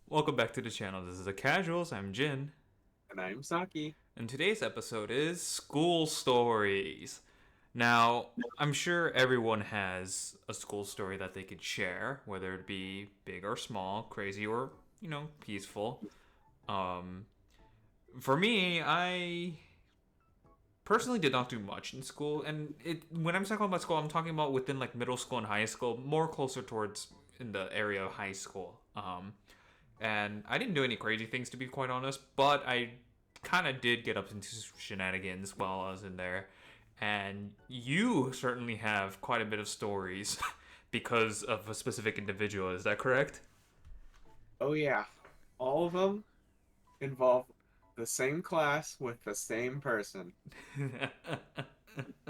Welcome back to the channel. This is the Casuals. I'm Jin, And I'm Saki. and today's episode is school stories. Now, I'm sure everyone has a school story that they could share, whether it be big or small, crazy or peaceful. Um, for me, I personally did not do much in school, and when I'm talking about school, I'm talking about within like middle school and high school, more closer towards in the area of high school. And I didn't do any crazy things to be quite honest, but I kind of did get up into shenanigans while I was in there. And you certainly have quite a bit of stories because of a specific individual. Is that correct? Oh, yeah. All of them involve the same class with the same person.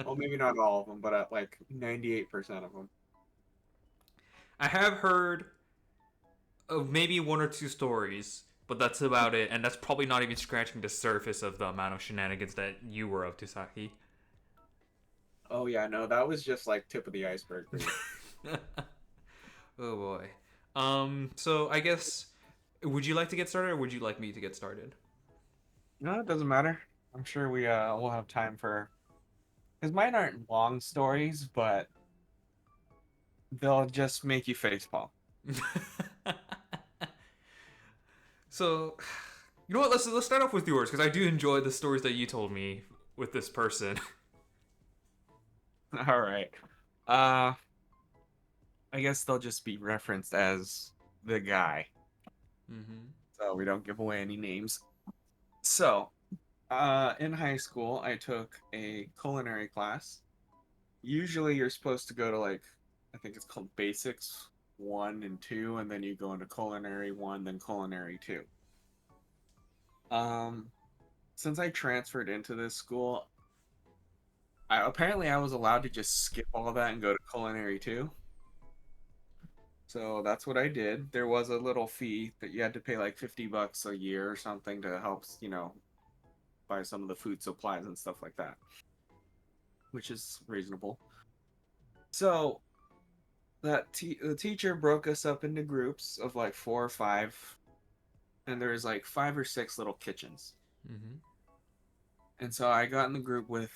Well, maybe not all of them, but at like 98% of them. I have heard of maybe one or two stories, but that's about it. And that's probably not even scratching the surface of the amount of shenanigans that you were up to, Saki. Oh, yeah, no, that was just like tip of the iceberg for you. Oh boy. So I guess would you like to get started or would you like me to get started? No, it doesn't matter. I'm sure we'll have time for because mine aren't long stories, but they'll just make you facepalm. So, you know what? Let's start off with yours because I do enjoy the stories that you told me with this person. All right. Uh, I guess they'll just be referenced as the guy, Mm-hmm. so we don't give away any names. So, in high school, I took a culinary class. Usually, you're supposed to go to like, I think it's called Basics 1 and 2, and then you go into Culinary 1, then Culinary 2. Um, since I transferred into this school, apparently I was allowed to just skip all that and go to Culinary 2. So that's what I did. There was a little fee that you had to pay like $50 a year or something to help, buy some of the food supplies and stuff like that, which is reasonable. So the teacher broke us up into groups of like four or five, and there's like five or six little kitchens. Mm-hmm. And so I got in the group with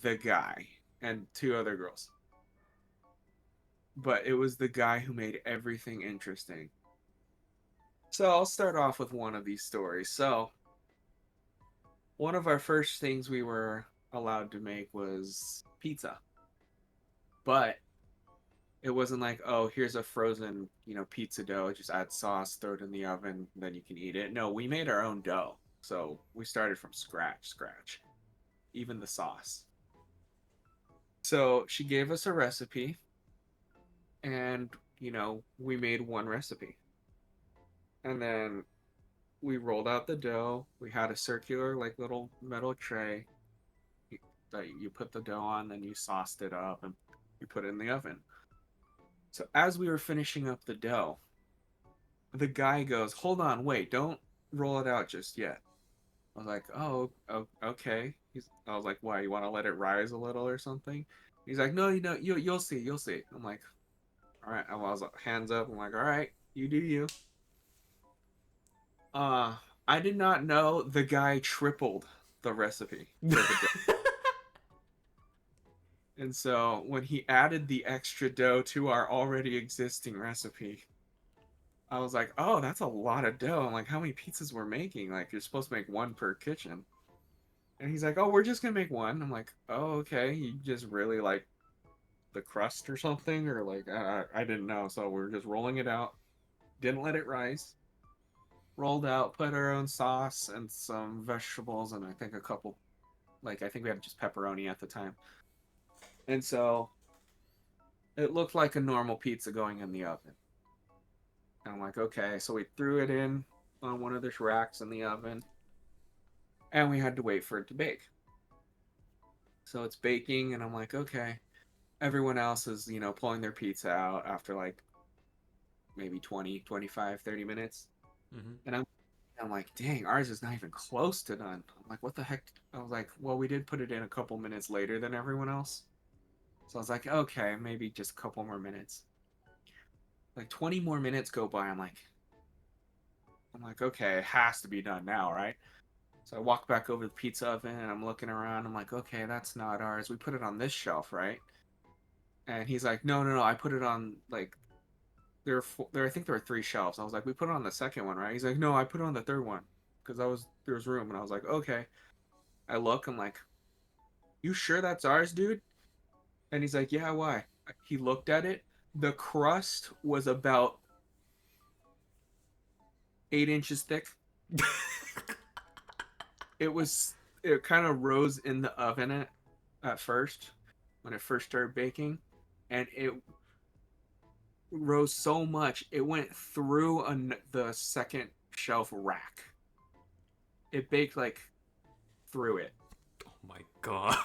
the guy and two other girls. But it was the guy who made everything interesting. So I'll start off with one of these stories. So one of our first things we were allowed to make was pizza. But it wasn't like, oh, here's a frozen, pizza dough, just add sauce, throw it in the oven, then you can eat it. No, we made our own dough. So we started from scratch, even the sauce. So she gave us a recipe and, we made one recipe. And then we rolled out the dough. We had a circular, like, little metal tray that you put the dough on, then you sauced it up and you put it in the oven. So as we were finishing up the dough, the guy goes, "Hold on, wait, don't roll it out just yet." I was like, "Oh, okay." I was like, "Why? You want to let it rise a little or something?" He's like, "No, you'll see, you'll see." I'm like, "All right." I was like, hands up. I'm like, "All right, you do you." Uh, I did not know the guy tripled the recipe for the dough. And so when he added the extra dough to our already existing recipe, I was like, "Oh, that's a lot of dough." I'm like, "How many pizzas we're making? Like, you're supposed to make one per kitchen." And he's like, "Oh, we're just gonna make one." I'm like, "Oh, okay. You just really like the crust or something, or like I didn't know." So we're just rolling it out. Didn't let it rise. Rolled out, put our own sauce and some vegetables, and I think a couple. Like I think we had just pepperoni at the time. And so it looked like a normal pizza going in the oven. And I'm like, okay. So we threw it in on one of the racks in the oven, and we had to wait for it to bake. So it's baking, and I'm like, okay. Everyone else is, pulling their pizza out after like maybe 20, 25, 30 minutes. Mm-hmm. And I'm like, dang, ours is not even close to done. I'm like, what the heck? I was like, well, we did put it in a couple minutes later than everyone else. So I was like, okay, maybe just a couple more minutes. Like 20 more minutes go by. I'm like, I'm like, okay, it has to be done now, right? So I walk back over to the pizza oven and I'm looking around. I'm like, okay, that's not ours. We put it on this shelf, right? And he's like, no, no, no. I put it on like there. I think there were three shelves. I was like, we put it on the second one, right? He's like, no, I put it on the third one because there was room. And I was like, okay. I look. I'm like, you sure that's ours, dude? And he's like, yeah, why? He looked at it. The crust was about 8 inches thick. It kind of rose in the oven at first when it first started baking, and it rose so much it went through the second shelf rack. It baked like through it. Oh my god.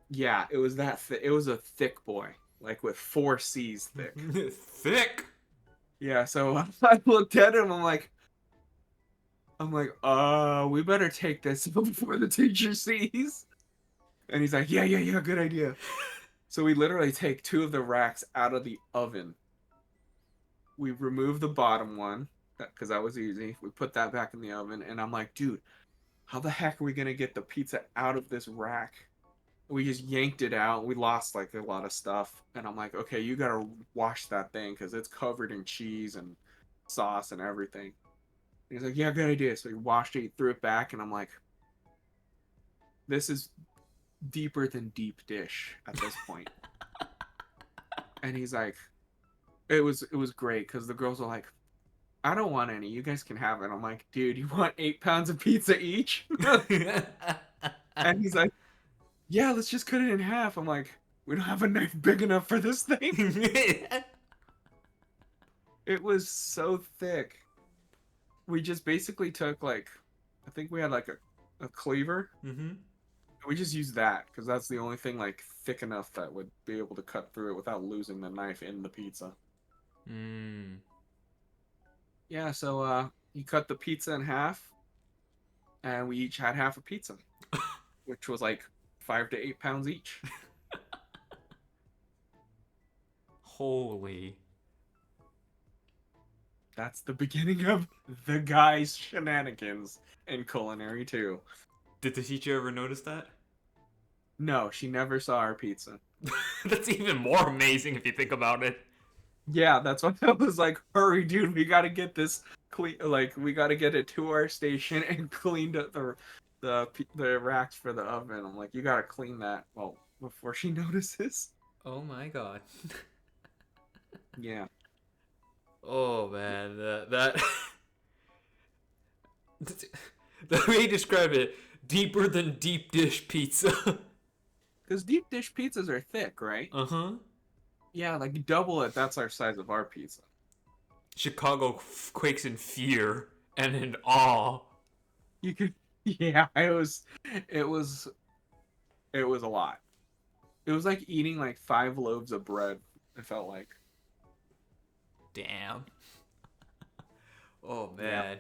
Yeah, it was that thick. It was a thick boy, like with four C's thick. Thick. Yeah, so I looked at him. I'm like, we better take this before the teacher sees. And he's like, yeah, yeah, yeah, good idea. So we literally take two of the racks out of the oven. We remove the bottom one because that was easy. We put that back in the oven, and I'm like, dude, how the heck are we gonna get the pizza out of this rack? We just yanked it out. We lost like a lot of stuff, and I'm like, okay, you gotta wash that thing because it's covered in cheese and sauce and everything. And he's like, yeah, good idea. So he washed it, he threw it back, and I'm like, this is deeper than deep dish at this point. And he's like, it was great because the girls were like, I don't want any. You guys can have it. I'm like, dude, you want 8 pounds of pizza each? And he's like, yeah, let's just cut it in half. I'm like, we don't have a knife big enough for this thing. It was so thick. We just basically took like, I think we had like a cleaver. Mm-hmm. We just used that because that's the only thing like thick enough that would be able to cut through it without losing the knife in the pizza. Mm. Yeah, so he cut the pizza in half, and we each had half a pizza, which was like 5 to 8 pounds each. Holy. That's the beginning of the guy's shenanigans in Culinary 2. Did the teacher ever notice that? No, she never saw our pizza. That's even more amazing if you think about it. Yeah, that's why I was like, hurry, dude, we gotta get this clean. Like, we gotta get it to our station and cleaned up the racks for the oven. I'm like, you gotta clean that. Well, before she notices. Oh my god. Yeah. Oh man, that the way you describe it, deeper than deep dish pizza. Because deep dish pizzas are thick, right? Uh-huh. Yeah, like double it. That's our size of our pizza. Chicago quakes in fear and in awe. You could, yeah. It was a lot. It was like eating like 5 loaves of bread. It felt like. Damn. Oh man.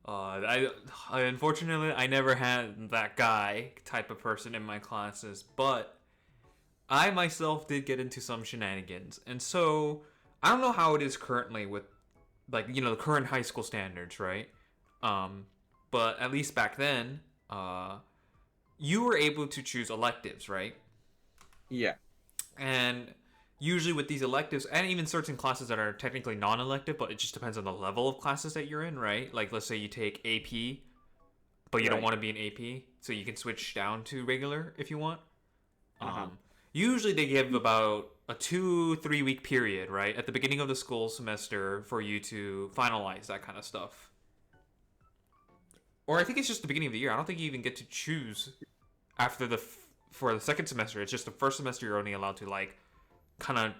I unfortunately I never had that guy type of person in my classes, but I myself did get into some shenanigans, and so I don't know how it is currently with like the current high school standards, right? But at least back then, you were able to choose electives, right? Yeah. And usually with these electives, and even certain classes that are technically non-elective, but it just depends on the level of classes that you're in, right? Like let's say you take AP, but you don't want to be an AP, so you can switch down to regular if you want. Usually they give about a 2-3 week period, right, at the beginning of the school semester for you to finalize that kind of stuff. Or I think it's just the beginning of the year. I don't think you even get to choose after for the second semester. It's just the first semester you're only allowed to like kind of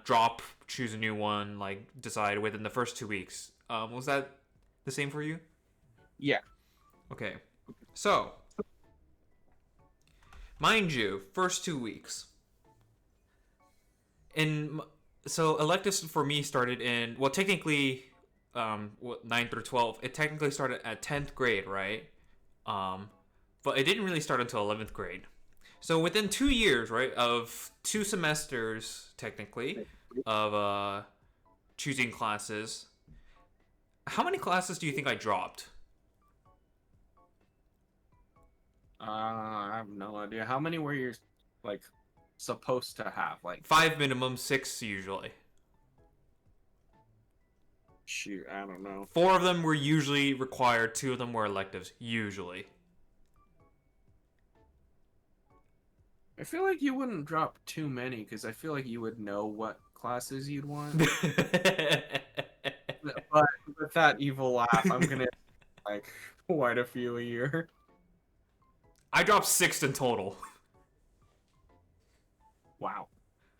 choose a new one, like decide within the first 2 weeks. Was that the same for you? Yeah. Okay. So, mind you, first 2 weeks. So electives for me started in, well, technically 9 through 12. It technically started at 10th grade, right? But it didn't really start until 11th grade. So within 2 years, right, of 2 semesters technically of choosing classes, How many classes do you think I dropped? I have no idea. How many were you like supposed to have? Like, 5 minimum, 6 usually. shoot, I don't know. 4 of them were usually required, 2 of them were electives, usually. I feel like you wouldn't drop too many because I feel like you would know what classes you'd want. But with that evil laugh, I'm gonna like quite a few a year. I dropped 6 in total. Wow.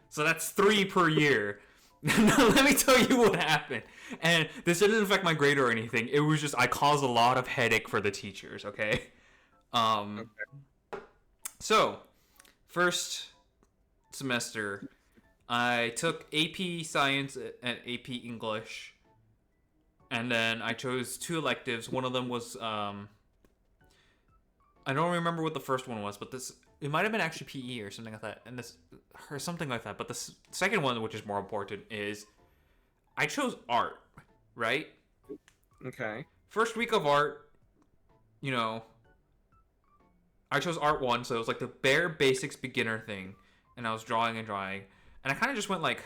So that's 3 per year. Now, let me tell you what happened. And this didn't affect my grade or anything. It was just I caused a lot of headache for the teachers, okay? Okay. So, first semester, I took AP Science and AP English. And then I chose 2 electives. One of them was I don't remember what the first one was, but it might have been actually PE or something like that, and this or something like that. But the second one, which is more important, is I chose art, right? Okay. First week of art, you know, I chose art 1, so it was like the bare basics beginner thing, and I was drawing, and I kind of just went like,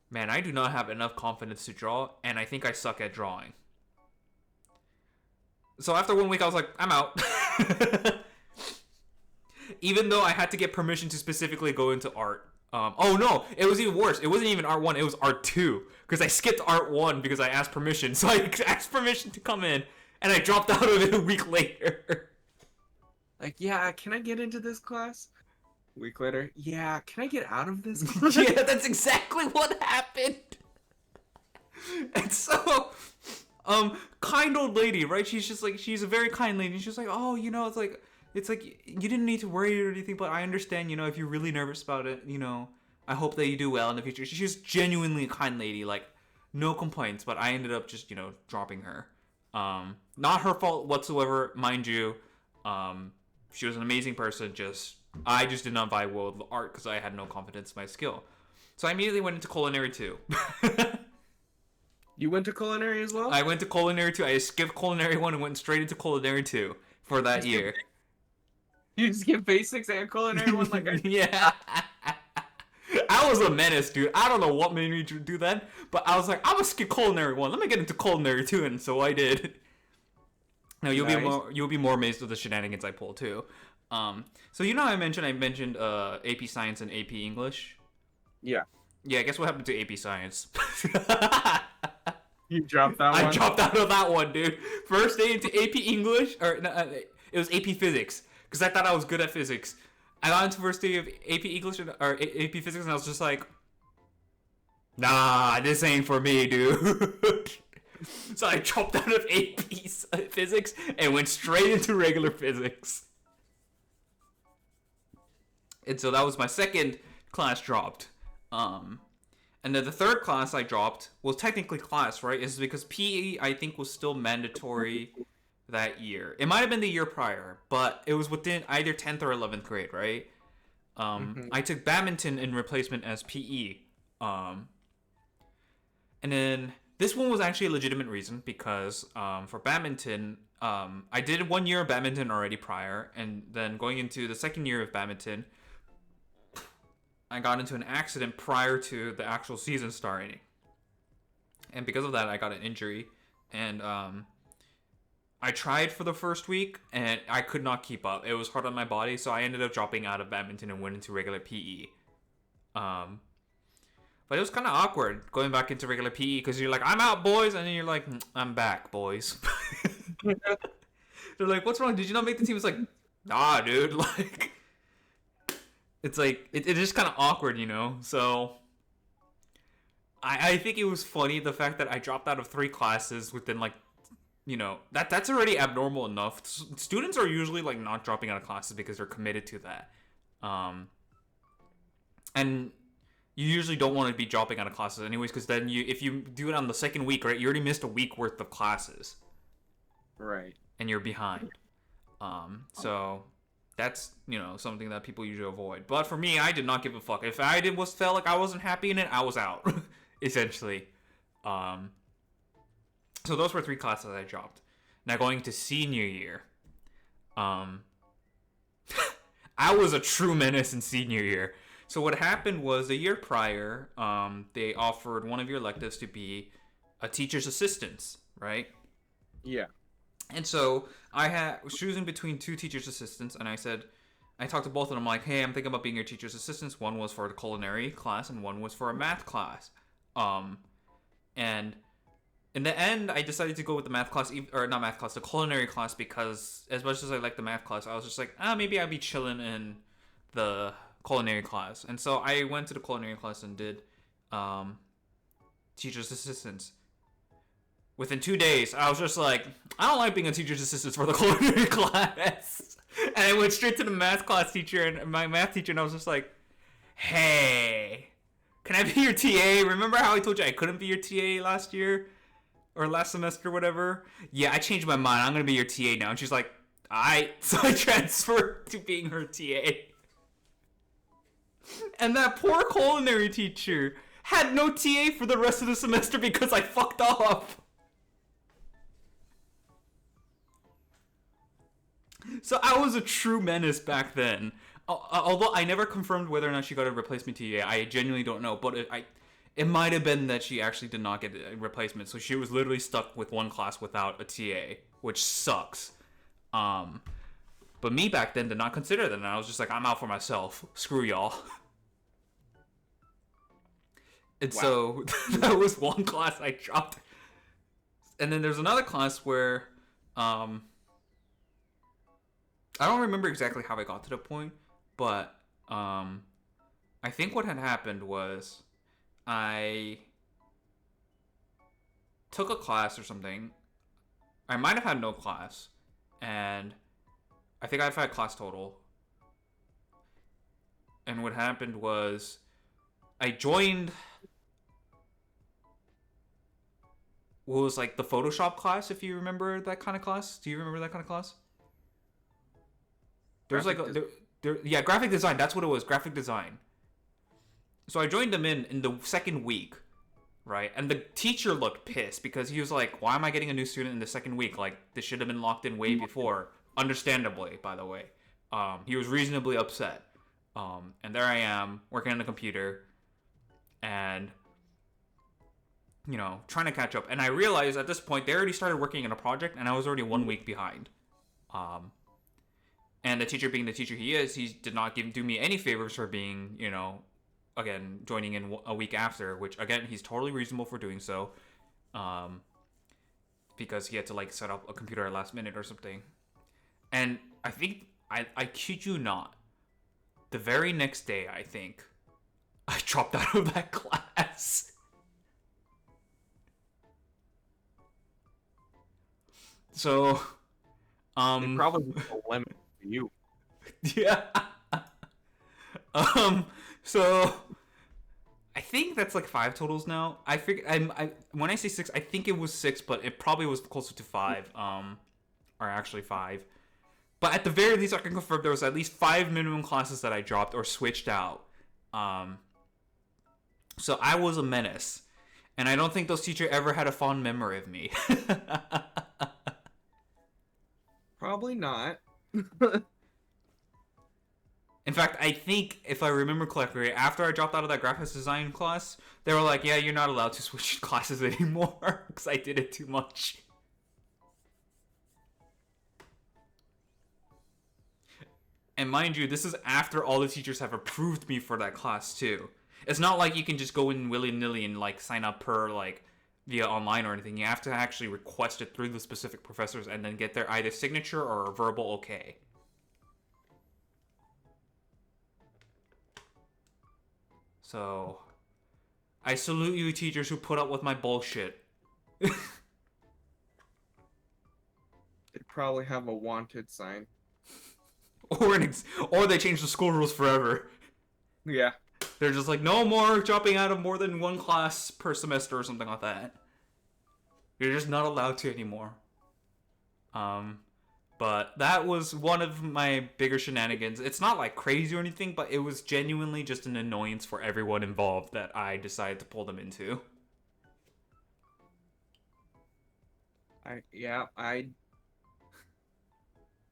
man, I do not have enough confidence to draw, and I think I suck at drawing. So after 1 week, I was like, I'm out. Even though I had to get permission to specifically go into art. Oh no, it was even worse. It wasn't even art 1, it was art 2. Because I skipped art 1 because I asked permission. So I asked permission to come in, and I dropped out of it a week later. Like, yeah, can I get into this class? Week later, yeah, can I get out of this class? Yeah, that's exactly what happened. And so, kind old lady, right? She's just like, she's a very kind lady. She's like, oh, it's like you didn't need to worry or anything, but I understand, if you're really nervous about it, I hope that you do well in the future. She's genuinely a kind lady, like, no complaints, but I ended up just, dropping her. Not her fault whatsoever, mind you. She was an amazing person, I just did not vibe well with art because I had no confidence in my skill. So I immediately went into culinary 2. You went to culinary as well? I went to culinary 2. I skipped culinary 1 and went straight into culinary 2 for that year. You skip basics and culinary one like I Yeah. I was a menace, dude. I don't know what made me do that, but I was like, I'm gonna skip culinary 1. Let me get into culinary 2, and so I did. Now you'll be more amazed with the shenanigans I pull too. So I mentioned AP Science and AP English. Yeah. Yeah, guess what happened to AP Science? You dropped that one? I dropped out of that one, dude. First day into AP English, it was AP Physics, because I thought I was good at physics. I got into first day of AP English or AP Physics, and I was just like, nah, this ain't for me, dude. So I dropped out of AP Physics and went straight into regular physics. And so that was my second class dropped. And then the third class I dropped was technically class, right? It's because PE, I think, was still mandatory that year. It might have been the year prior, but it was within either 10th or 11th grade, right? I took badminton in replacement as PE. And then this one was actually a legitimate reason because for badminton, I did 1 year of badminton already prior, and then going into the second year of badminton, I got into an accident prior to the actual season starting. And because of that, I got an injury. And I tried for the first week, and I could not keep up. It was hard on my body, so I ended up dropping out of badminton and went into regular PE. But it was kind of awkward going back into regular PE because you're like, I'm out, boys. And then you're like, I'm back, boys. They're like, what's wrong? Did you not make the team? It's like, nah, dude. Like... It's like, it's just kind of awkward, So, I think it was funny, the fact that I dropped out of 3 classes within, like, that's already abnormal enough. Students are usually, like, not dropping out of classes because they're committed to that. And you usually don't want to be dropping out of classes anyways, because then if you do it on the second week, right, you already missed a week worth of classes. Right. And you're behind. So... That's, something that people usually avoid. But for me, I did not give a fuck. If I felt like I wasn't happy in it, I was out, essentially. So those were three classes I dropped. Now going to senior year, um, I was a true menace in senior year. So what happened was the year prior, they offered one of your electives to be a teacher's assistant, right? Yeah. And so was choosing between two teacher's assistants, and I talked to both of them like, hey, I'm thinking about being your teacher's assistants. One was for the culinary class, and one was for a math class. And in the end, I decided to go with the math class, or not math class, the culinary class, because as much as I like the math class, I was just like, maybe I'd be chilling in the culinary class. And so I went to the culinary class and did teacher's assistants. Within 2 days, I was just like, I don't like being a teacher's assistant for the culinary class. And I went straight to the math class teacher, and my math teacher, and I was just like, hey, can I be your TA? Remember how I told you I couldn't be your TA last year? Or last semester, whatever? Yeah, I changed my mind. I'm going to be your TA now. And she's like, alright. So I transferred to being her TA. And that poor culinary teacher had no TA for the rest of the semester because I fucked up. So I was a true menace back then. Although I never confirmed whether or not she got a replacement TA. I genuinely don't know. But it might have been that she actually did not get a replacement. So she was literally stuck with one class without a TA, which sucks. But me back then did not consider that. And I was just like, I'm out for myself. Screw y'all. And wow. So that was one class I dropped. And then there's another class where I don't remember exactly how I got to the point, but I think what had happened was I took a class or something. I might have had no class, and I think I've had class total. And what happened was I joined what was like the Photoshop class, if you remember that kind of class. Do you remember that kind of class? There's like graphic design. That's what it was, graphic design. So I joined them in the second week, right? And the teacher looked pissed because he was like, "Why am I getting a new student in the second week? Like this should have been locked in way before." Understandably, by the way, he was reasonably upset. And there I am working on the computer, and trying to catch up. And I realized at this point they already started working on a project, and I was already 1 week behind. And the teacher, being the teacher he is, he did not do me any favors for being, again, joining in a week after, which, again, he's totally reasonable for doing so. Because he had to, like, set up a computer at last minute or something. And I think, I kid you not, the very next day, I think, I dropped out of that class. So, it probably was a limit for you. Yeah. So I think that's like 5 totals now. I when I say 6, I think it was 6, but it probably was closer to 5. Or actually 5. But at the very least, I can confirm there was at least 5 minimum classes that I dropped or switched out. So I was a menace, and I don't think those teachers ever had a fond memory of me. Probably not. In fact, I think, if I remember correctly, after I dropped out of that graphics design class, they were like, yeah, you're not allowed to switch classes anymore, because I did it too much. And mind you, this is after all the teachers have approved me for that class, too. It's not like you can just go in willy-nilly and, like, sign up per, like, via online or anything. You have to actually request it through the specific professors and then get their either signature or a verbal okay. So, I salute you teachers who put up with my bullshit. They probably have a wanted sign. Or they change the school rules forever. Yeah. They're just like, no more dropping out of more than one class per semester or something like that. You're just not allowed to anymore. But that was one of my bigger shenanigans. It's not like crazy or anything, but it was genuinely just an annoyance for everyone involved that I decided to pull them into. I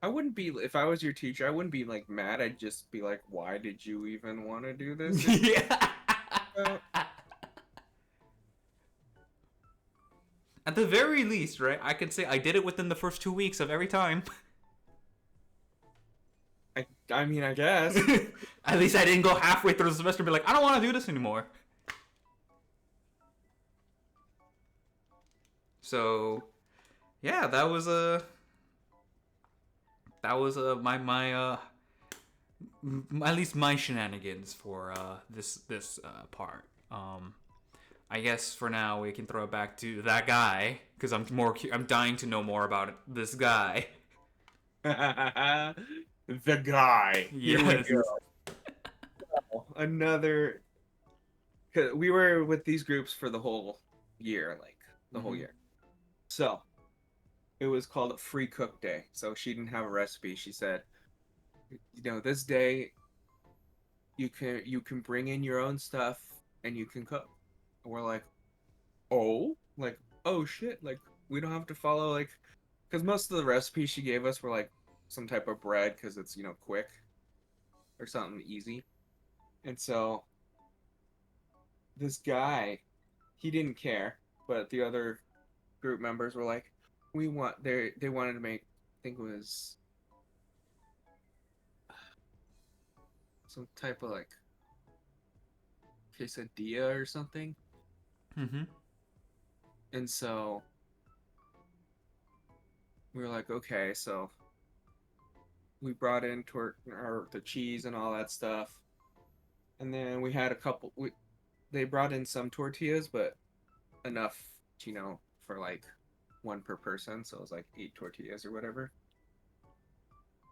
wouldn't be if I was your teacher. I wouldn't be like mad. I'd just be like, why did you even want to do this? If Yeah. uh, At the very least, right? I could say I did it within the first 2 weeks of every time. I mean, I guess. At least I didn't go halfway through the semester and be like, I don't want to do this anymore. So, yeah, that was my at least my shenanigans for this part. I guess for now we can throw it back to that guy because I'm dying to know more about this guy. The guy. Here we Yes. go. Another. 'Cause we were with these groups for the whole year, like the whole Mhm. year. So it was called Free Cook Day. So she didn't have a recipe. She said, this day you can bring in your own stuff and you can cook. And we're like, oh shit, like we don't have to follow like, because most of the recipes she gave us were like some type of bread because it's quick or something easy. And so this guy, he didn't care, but the other group members were like, they wanted to make, I think it was some type of like quesadilla or something. Mhm. And so we were like, okay, so we brought in the cheese and all that stuff. And then we had they brought in some tortillas, but enough, for like one per person. So it was like 8 tortillas or whatever.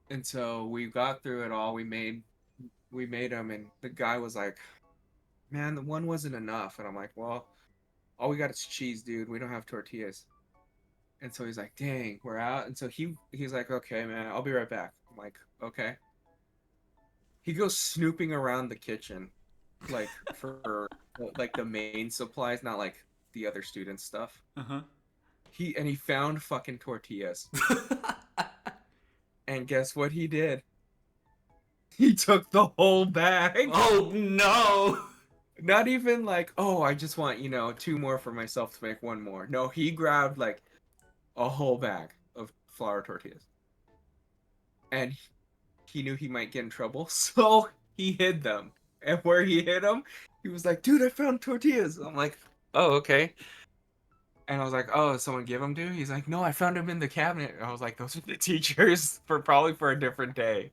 And so we got through it all. We made them, and the guy was like, "Man, the one wasn't enough." And I'm like, "Well, all we got is cheese, dude. We don't have tortillas." And so he's like, "Dang, we're out." And so he's like, "Okay, man, I'll be right back." I'm like, "Okay." He goes snooping around the kitchen, like for like the main supplies, not like the other students' stuff. Uh huh. He found fucking tortillas. And guess what he did? He took the whole bag. Oh no! Not even like, oh, I just want, two more for myself to make one more. No, he grabbed like a whole bag of flour tortillas. And he knew he might get in trouble, so he hid them. And where he hid them, he was like, dude, I found tortillas. I'm like, oh, okay. And I was like, oh, someone give them to? He's like, no, I found them in the cabinet. I was like, those are the teachers probably for a different day.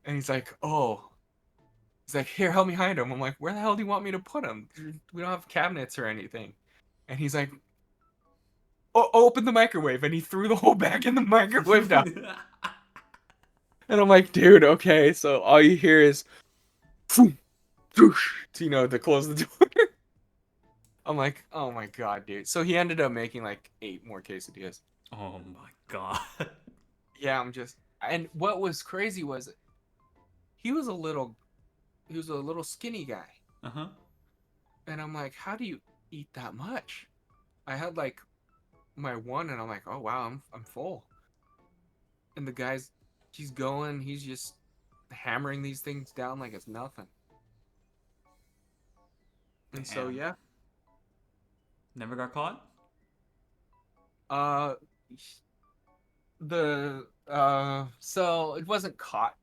And he's like, oh. He's like, here, help me hide them. I'm like, where the hell do you want me to put them? We don't have cabinets or anything. And he's like, oh, open the microwave. And he threw the whole bag in the microwave down. And I'm like, dude, okay. So all you hear is, to close the door. I'm like, oh my God, dude. So he ended up making like 8 more quesadillas. Oh my god. Yeah, and what was crazy was he was a little, he was a little skinny guy. Uh huh. And I'm like, how do you eat that much? I had like my one, and I'm like, oh wow, I'm full. And the he's going, he's just hammering these things down like it's nothing. And so Damn. yeah, Never got caught? uh, so it wasn't caught,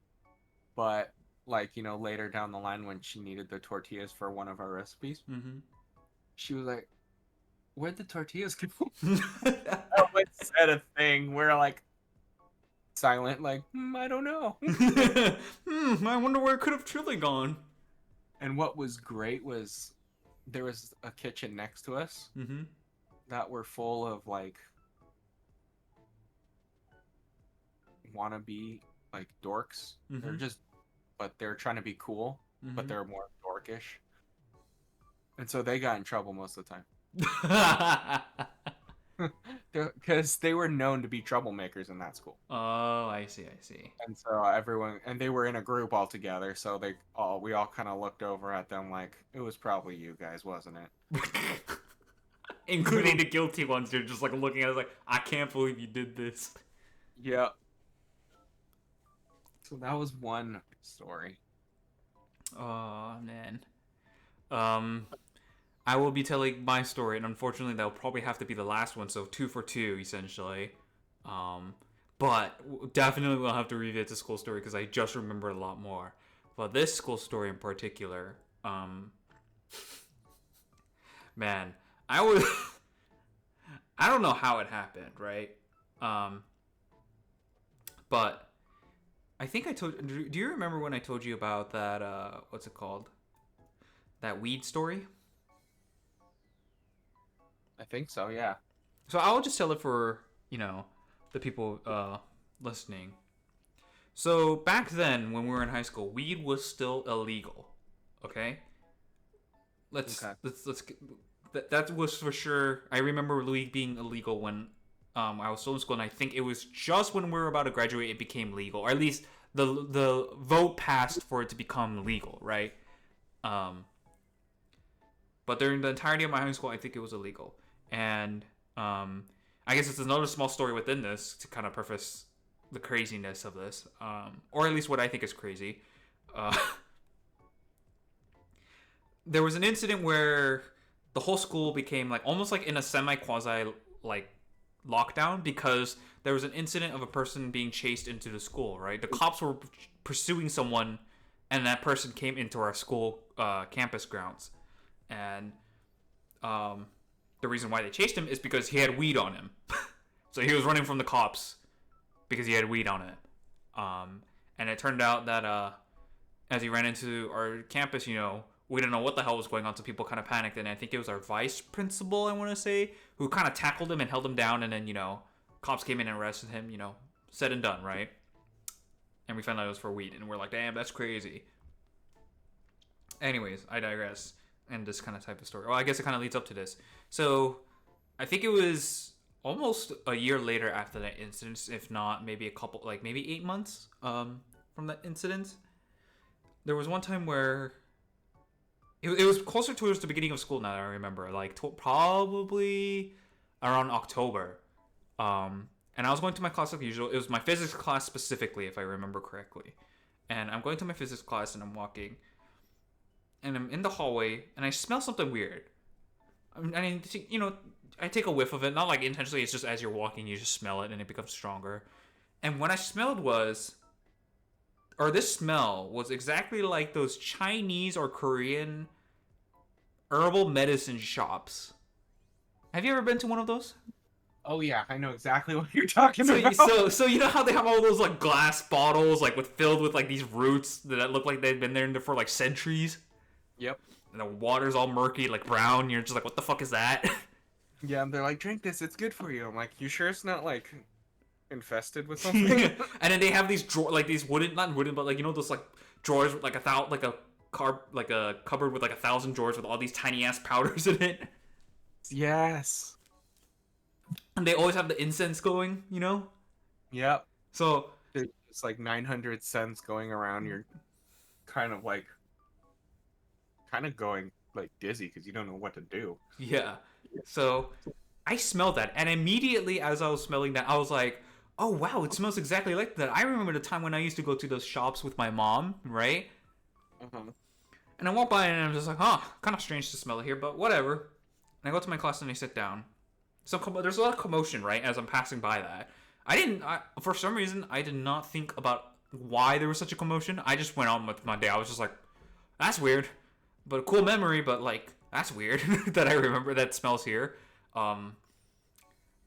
but like later down the line when she needed the tortillas for one of our recipes, Mm she was like, "Where'd the tortillas go?" hmm. No one said a thing. We're like silent, like I don't know. I wonder where it could have truly gone. And what was great was there was a kitchen next to us Mm hmm. that were full of like wannabe like dorks. Mm They're hmm. just, but they're trying to be cool, but Mm they're more dorkish. And so they got in trouble most of the hmm. time. Because they were known to be troublemakers in that school. Oh, I see, I see. And so and they were in a group all together. So we all kind of looked over at them like, it was probably you guys, wasn't it? including the guilty ones. You're just like looking at it like, I can't believe you did this. Yeah. So that was one story. Oh man. Um, I will be telling my story, and unfortunately, that'll probably have to be the last one. So 2 for 2, essentially. Um, but definitely we'll have to revisit the school story because I just remember a lot more. But this school story in particular, man, I was I don't know how it happened, right? Um, but I think I told. Do you remember when I told you about that? What's it called? That weed story. I think so, yeah. So I'll just tell it for the people listening. So back then, when we were in high school, weed was still illegal. Okay. Okay. That was for sure. I remember weed being illegal when I was still in school, and I think it was just when we were about to graduate it became legal, or at least the vote passed for it to become legal, right? But during the entirety of my high school, I think it was illegal, and I guess it's another small story within this to kind of preface the craziness of this, or at least what I think is crazy. Uh, there was an incident where the whole school became like almost like in a semi quasi like lockdown because there was an incident of a person being chased into the school. Right, the cops were pursuing someone, and that person came into our school campus grounds, and the reason why they chased him is because he had weed on him. So he was running from the cops because he had weed on it. And it turned out that as he ran into our campus, we didn't know what the hell was going on, so people kind of panicked. And I think it was our vice principal, I want to say, who kind of tackled him and held him down. And then, cops came in and arrested him, said and done, right? And we found out it was for weed. And we're like, damn, that's crazy. Anyways, I digress. And this kind of type of story. Well, I guess it kind of leads up to this. So, I think it was almost a year later after that incident, if not maybe a couple, like maybe 8 months from that incident. There was one time where it was closer towards the beginning of school now that I remember, like probably around October. And I was going to my class like usual. It was my physics class specifically, if I remember correctly. And I'm going to my physics class and I'm walking. And I'm in the hallway and I smell something weird. I mean, I take a whiff of it, not like intentionally, it's just as you're walking, you just smell it and it becomes stronger. And what I smelled this smell was exactly like those Chinese or Korean herbal medicine shops. Have you ever been to one of those? Oh yeah, I know exactly what you're talking So, about. so you know how they have all those like glass bottles like filled with like these roots that look like they've been there for like centuries? Yep. And the water's all murky, like brown. And you're just like, what the fuck is that? Yeah, and they're like, drink this, it's good for you. I'm like, you sure it's not like infested with something? And then they have these these wooden, not wooden, but like those like drawers with like a cupboard with like 1,000 drawers with all these tiny ass powders in it. Yes. And they always have the incense going, Yep. So It's like 900 cents going around. You're kind of going like dizzy because you don't know what to do. yeah. So I smelled that, and immediately as I was smelling that, I was like, "Oh wow, it smells exactly like that." I remember the time when I used to go to those shops with my mom, right? Uh-huh. And I walk by and I'm just like, "Huh, kind of strange to smell it here, but whatever." And I go to my class and I sit down. There's a lot of commotion, right? As I'm passing by that, for some reason I did not think about why there was such a commotion. I just went on with my day. I was just like, "That's weird," but a cool memory. But like, that's weird that I remember that smells here.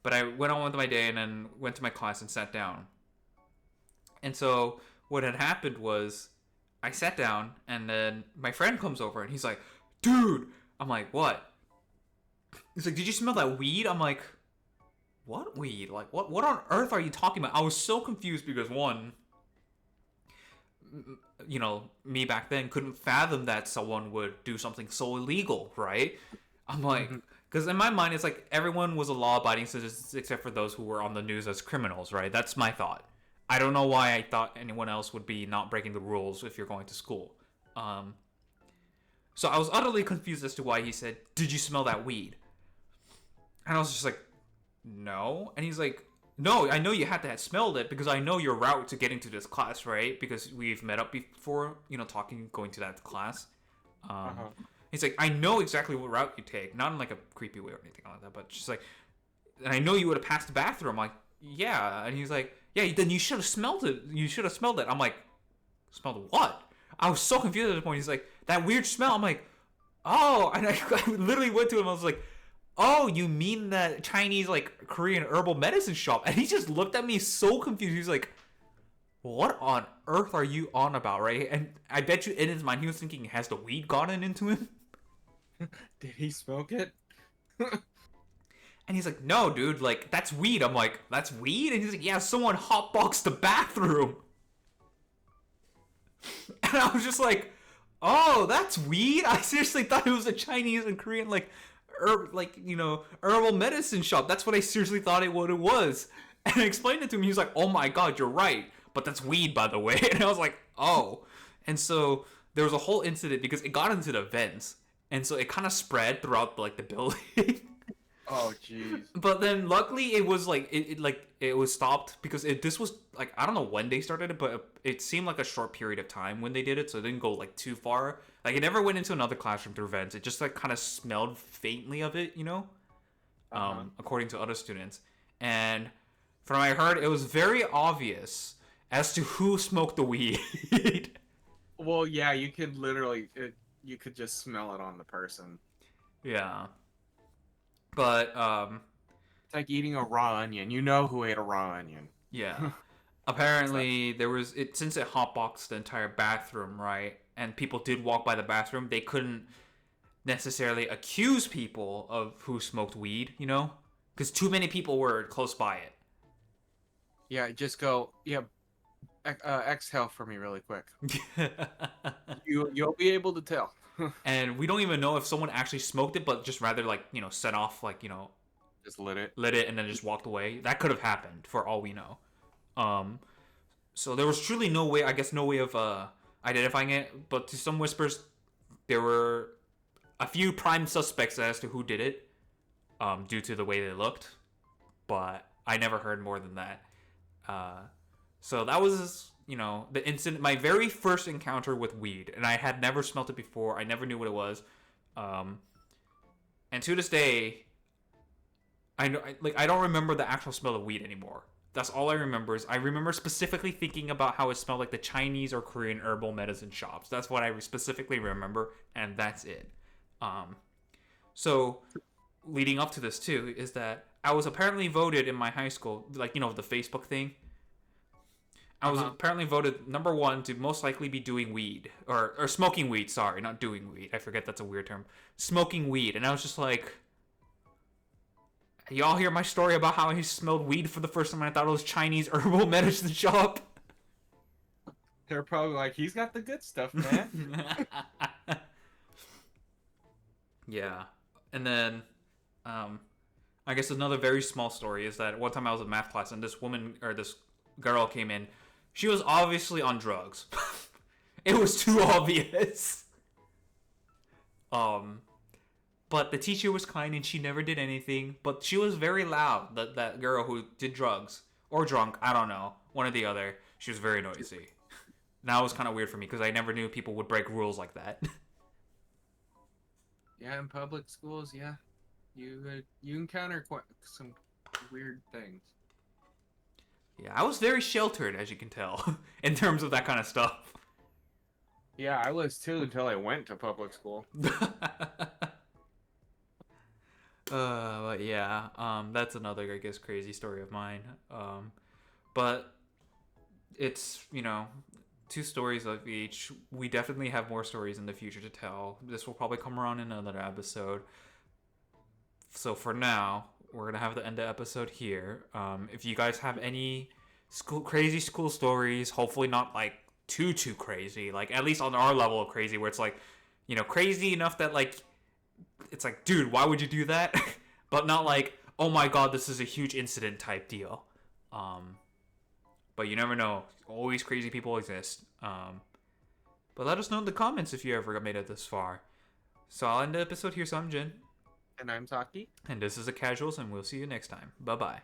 But I went on with my day and then went to my class and sat down. And so what had happened was I sat down and then my friend comes over and he's like, "Dude," I'm like, "What?" He's like, "Did you smell that weed?" I'm like, "What weed? Like, what on earth are you talking about?" I was so confused because one, me back then couldn't fathom that someone would do something so illegal, right? I'm like, because in my mind, it's like everyone was a law-abiding citizen except for those who were on the news as criminals, right? That's my thought. I don't know why I thought anyone else would be not breaking the rules if you're going to school. So I was utterly confused as to why he said, "Did you smell that weed?" And I was just like, no. And he's like, no, I know you had to have smelled it because I know your route to getting to this class, right? Because we've met up before, talking, going to that class. Um, Uh-huh. he's like, I know exactly what route you take, not in like a creepy way or anything like that, but just like, and I know you would have passed the bathroom. I'm like, yeah. And he's like, yeah, then you should have smelled it. You should have smelled it. I'm like, smelled what? I was so confused at this point. He's like, that weird smell. I'm like, oh. And I literally went to him. I was like, oh, you mean that Chinese, like, Korean herbal medicine shop? And he just looked at me so confused. He's like, what on earth are you on about, right? And I bet you in his mind, he was thinking, has the weed gotten into him? Did he smoke it? And he's like, no, dude, like, that's weed. I'm like, that's weed? And he's like, yeah, someone hotboxed the bathroom. And I was just like, oh, that's weed? I seriously thought it was a Chinese and Korean, like, herbal medicine shop. That's what I seriously thought what it was. And I explained it to him. He was like, oh my god, you're right. But that's weed, by the way. And I was like, oh. And so there was a whole incident because it got into the vents. And so it kind of spread throughout, like, the building. Oh, jeez. But then luckily it was like it was stopped because this was like I don't know when they started it, but it seemed like a short period of time when they did it, so it didn't go like too far. Like it never went into another classroom through vents. It just like kind of smelled faintly of it, Uh-huh. according to other students. And from what I heard, it was very obvious as to who smoked the weed. Well, yeah, you could literally, you could just smell it on the person. Yeah, but It's like eating a raw onion. You know who ate a raw onion. yeah. Apparently, there was it since it hotboxed the entire bathroom, right? And people did walk by the bathroom. They couldn't necessarily accuse people of who smoked weed, because too many people were close by Yeah, just go. Yeah, exhale for me really quick. it. You'll be able to tell. And we don't even know if someone actually smoked it, but just rather like set off like Just lit it. lit it and then just walked away. That could have happened for all we know. Um, so there was truly no way, I guess, no way of identifying it. But to some whispers, there were a few prime suspects as to who did it, due to the way they looked. But I never heard more than that. So that was, the incident, my very first encounter with weed, and I had never smelt it before. I never knew what it was. And to this day, I know, I don't remember the actual smell of weed anymore. That's all I remember. I remember specifically thinking about how it smelled like the Chinese or Korean herbal medicine shops. That's what I specifically remember, and that's it. So leading up to this too is that I was apparently voted in my high school, like the Facebook thing. I was apparently voted number 1 to most likely be doing weed or smoking weed. Sorry, not doing weed. I forget that's a weird term. Smoking weed, and I was just like, y'all hear my story about how I smelled weed for the first time and I thought it was Chinese herbal medicine shop? They're probably like, he's got the good stuff, man. Yeah. And then, I guess another very small story is that one time I was in math class and this woman or this girl came in. She was obviously on drugs. It was too obvious. But the teacher was kind and she never did anything. But she was very loud. That girl who did drugs or drunk, I don't know, one or the other. She was very noisy. That was kind of weird for me because I never knew people would break rules like that. Yeah, in public schools, yeah, you encounter some weird things. Yeah, I was very sheltered, as you can tell, in terms of that kind of stuff. Yeah, I was too until I went to public school. But yeah, that's another, I guess, crazy story of mine. But it's, 2 stories of each. We definitely have more stories in the future to tell. This will probably come around in another episode. So for now, we're gonna have to end the episode here. If you guys have any crazy school stories, hopefully not like too crazy, like at least on our level of crazy, where it's like, crazy enough that like it's like, dude, why would you do that? But not like, oh my god, this is a huge incident type deal. But you never know. Always crazy people exist. But let us know in the comments if you ever made it this far. So I'll end the episode here. So I'm Jin. And I'm Taki. And this is the Casuals, and we'll see you next time. Bye bye.